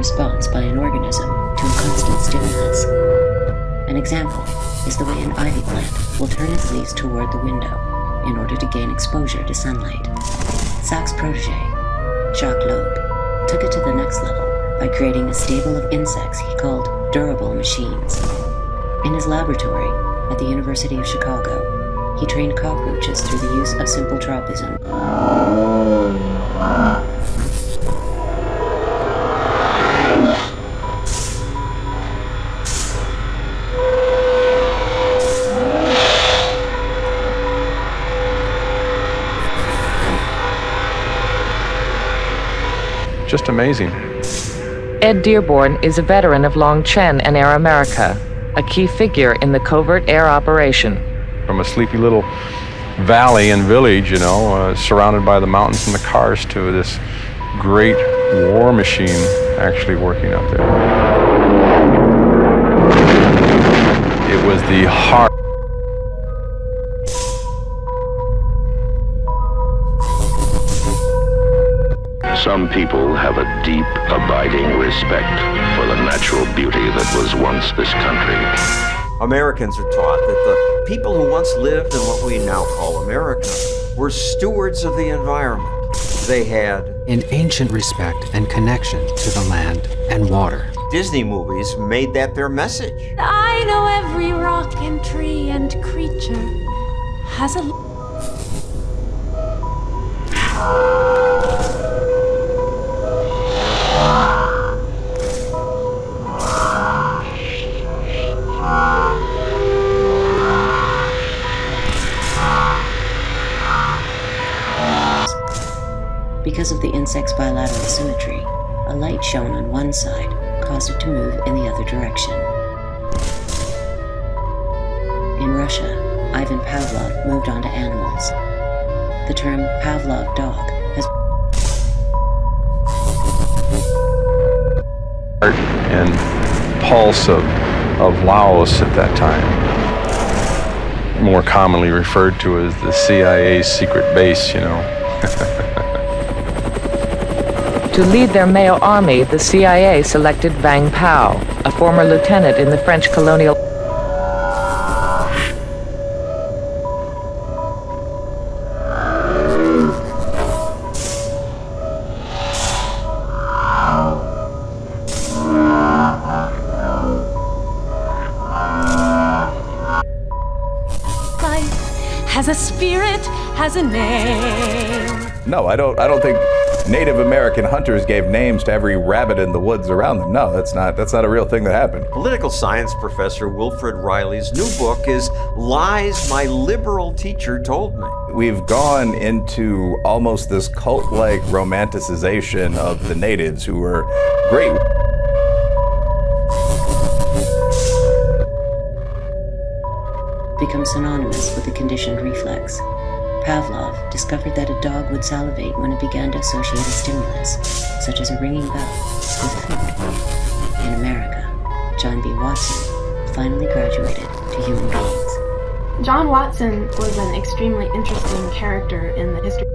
response by an organism to a constant stimulus. An example is the way an ivy plant will turn its leaves toward the window in order to gain exposure to sunlight. Sachs' protege, Jacques Loeb, took it to the next level by creating a stable of insects he called durable machines. In his laboratory at the University of Chicago, he trained cockroaches through the use of simple tropism. Just amazing. Ed Dearborn is a veteran of Long Chen and Air America, a key figure in the covert air operation. From a sleepy little valley and village, surrounded by the mountains and the cars, to this great war machine actually working up there. It was the heart. Some people have a deep, abiding respect for the natural beauty that was once this country. Americans are taught that the people who once lived in what we now call America were stewards of the environment. They had an ancient respect and connection to the land and water. Disney movies made that their message. I know every rock and tree and creature has a... Because of the insect's bilateral symmetry, a light shone on one side caused it to move in the other direction. In Russia, Ivan Pavlov moved on to animals. The term Pavlov dog has and pulse of Laos at that time, more commonly referred to as the CIA's secret base, To lead their male army, the CIA selected Vang Pao, a former lieutenant in the French colonial... Life has a spirit, has a name. No, I don't think Native American hunters gave names to every rabbit in the woods around them. No, that's not a real thing that happened. Political science professor Wilfred Riley's new book is Lies My Liberal Teacher Told Me. We've gone into almost this cult-like romanticization of the natives who were great. become synonymous with the conditioned reflex. Pavlov discovered that a dog would salivate when it began to associate a stimulus, such as a ringing bell, with food. In America, John B. Watson finally graduated to human beings. John Watson was an extremely interesting character in the history.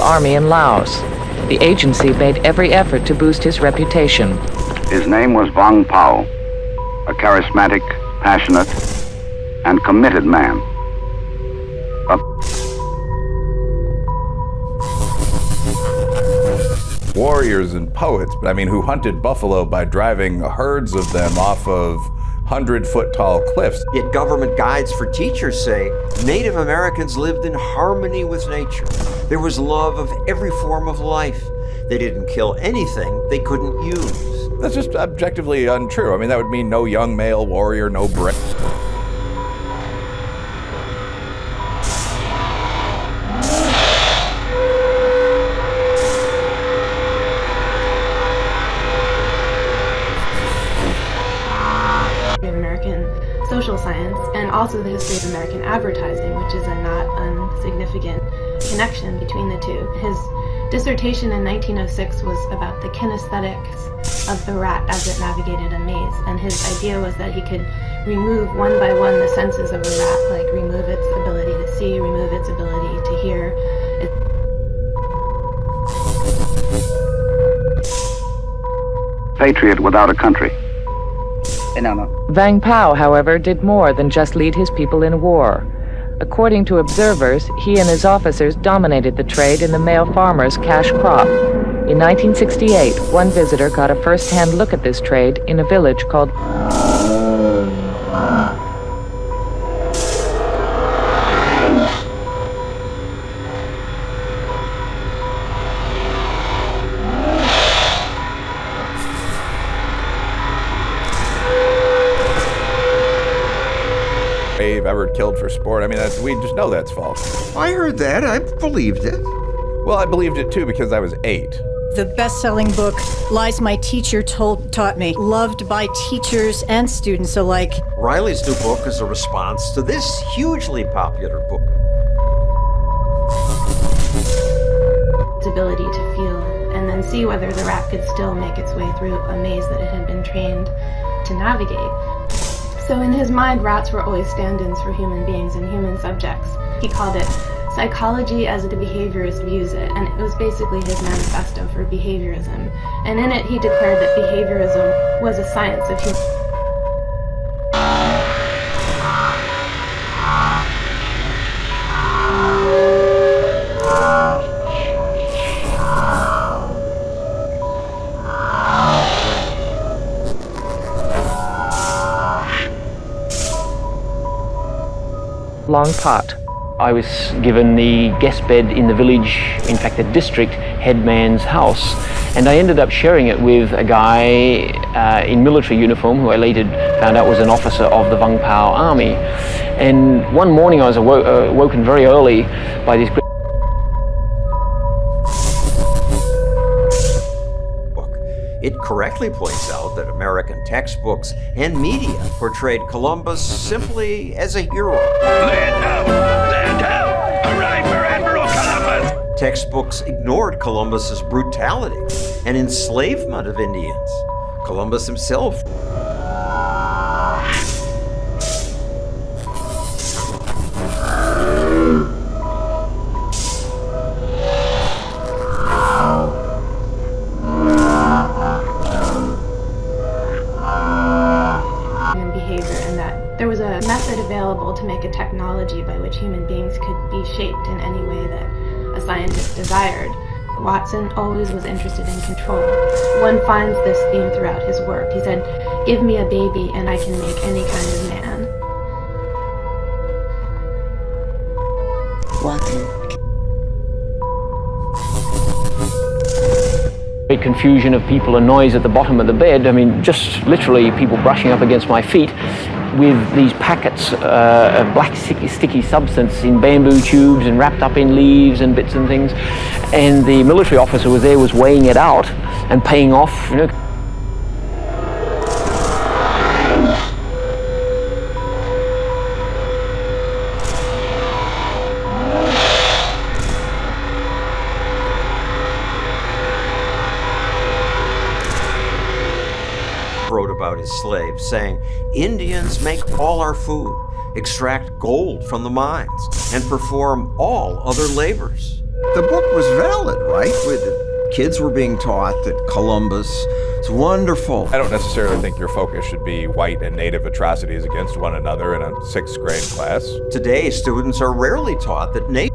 Army in Laos. The agency made every effort to boost his reputation. His name was Vang Pao, a charismatic, passionate, and committed man. Warriors and poets, but who hunted buffalo by driving herds of them off of 100-foot-tall cliffs. Yet government guides for teachers say Native Americans lived in harmony with nature. There was love of every form of life. They didn't kill anything they couldn't use. That's just objectively untrue. That would mean no young male warrior, no brain. Social science, and also the history of American advertising, which is a not insignificant connection between the two. His dissertation in 1906 was about the kinesthetics of the rat as it navigated a maze, and his idea was that he could remove one by one the senses of a rat, like remove its ability to see, remove its ability to hear. Patriot without a country. Vang Pao, however, did more than just lead his people in war. According to observers, he and his officers dominated the trade in the male farmer's cash crop. In 1968, one visitor got a first-hand look at this trade in a village called ever killed for sport. I mean, we just know that's false. I heard that. I believed it. Well, I believed it too because I was 8. The best-selling book, Lies My Teacher Taught Me, loved by teachers and students alike. Riley's new book is a response to this hugely popular book. Its ability to feel and then see whether the rat could still make its way through a maze that it had been trained to navigate. So in his mind, rats were always stand-ins for human beings and human subjects. He called it Psychology as the Behaviorist Views It, and it was basically his manifesto for behaviorism. And in it, he declared that behaviorism was a science of human. Long Pot. I was given the guest bed in the village, in fact the district headman's house, and I ended up sharing it with a guy in military uniform who I later found out was an officer of the Vang Pao army. And one morning I was awoken very early by this great It correctly points out that American textbooks and media portrayed Columbus simply as a hero. Land down! Hooray for Admiral Columbus! Textbooks ignored Columbus's brutality and enslavement of Indians. Columbus himself available to make a technology by which human beings could be shaped in any way that a scientist desired. Watson always was interested in control. One finds this theme throughout his work. He said, "Give me a baby and I can make any kind of man." Watson. Great confusion of people and noise at the bottom of the bed. I mean, just literally people brushing up against my feet with these packets of black sticky substance in bamboo tubes and wrapped up in leaves and bits and things. And the military officer was there, was weighing it out and paying off, you know. wrote about his slaves, saying, "Indians make all our food, extract gold from the mines, and perform all other labors." The book was valid, right? Kids were being taught that Columbus is wonderful. I don't necessarily think your focus should be white and native atrocities against one another in a 6th grade class. Today, students are rarely taught that nature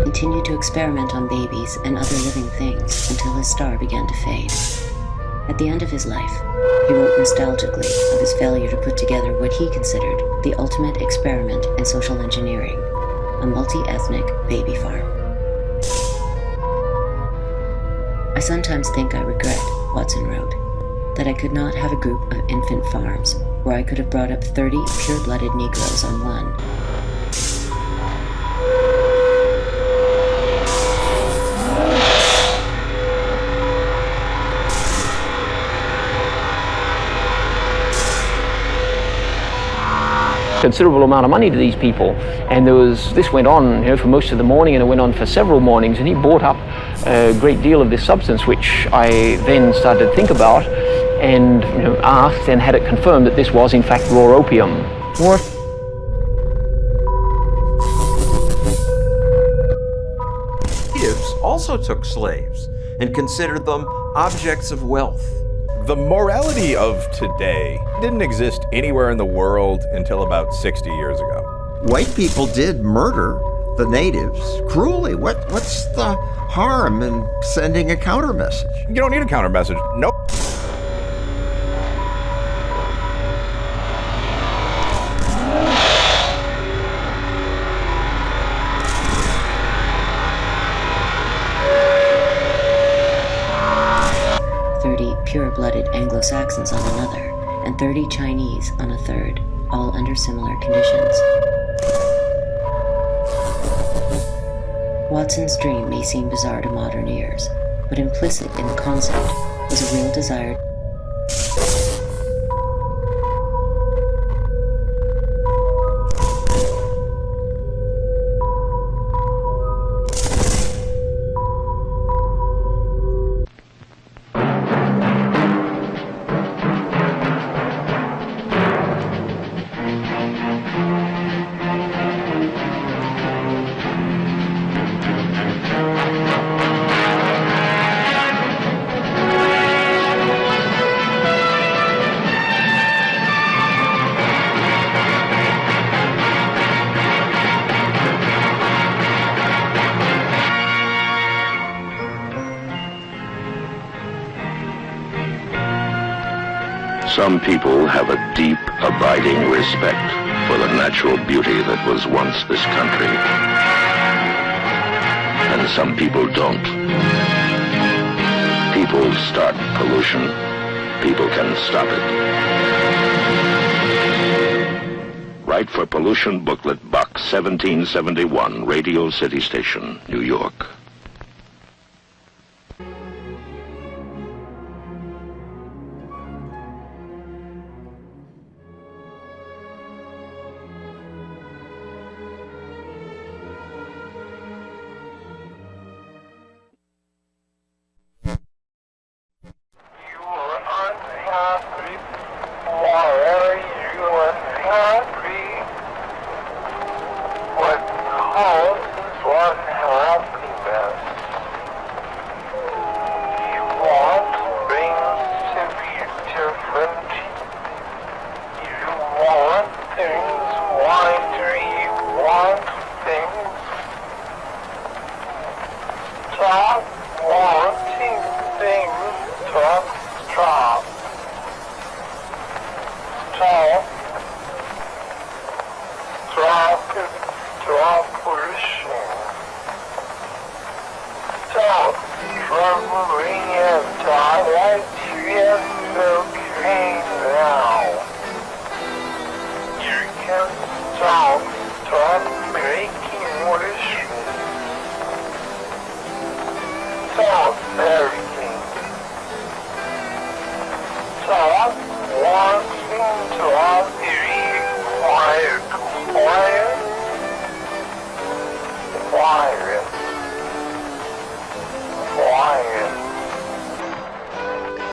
continued to experiment on babies and other living things until his star began to fade. At the end of his life, he wrote nostalgically of his failure to put together what he considered the ultimate experiment in social engineering, a multi-ethnic baby farm. "I sometimes think I regret," Watson wrote, "that I could not have a group of infant farms where I could have brought up 30 pure-blooded Negroes on one. considerable amount of money to these people. And this went on, you know, for most of the morning, and it went on for several mornings, and he bought up a great deal of this substance, which I then started to think about and, you know, asked and had it confirmed that this was in fact raw opium. Natives also took slaves and considered them objects of wealth. The morality of today didn't exist anywhere in the world until about 60 years ago. White people did murder the natives cruelly. What's the harm in sending a counter message? You don't need a counter message. Nope. Pure-blooded Anglo-Saxons on another, and 30 Chinese on a third, all under similar conditions. Watson's dream may seem bizarre to modern ears, but implicit in the concept was a real desire Some people have a deep, abiding respect for the natural beauty that was once this country. And some people don't. People start pollution. People can stop it. Write for Pollution Booklet, Box 1771, Radio City Station, New York. Very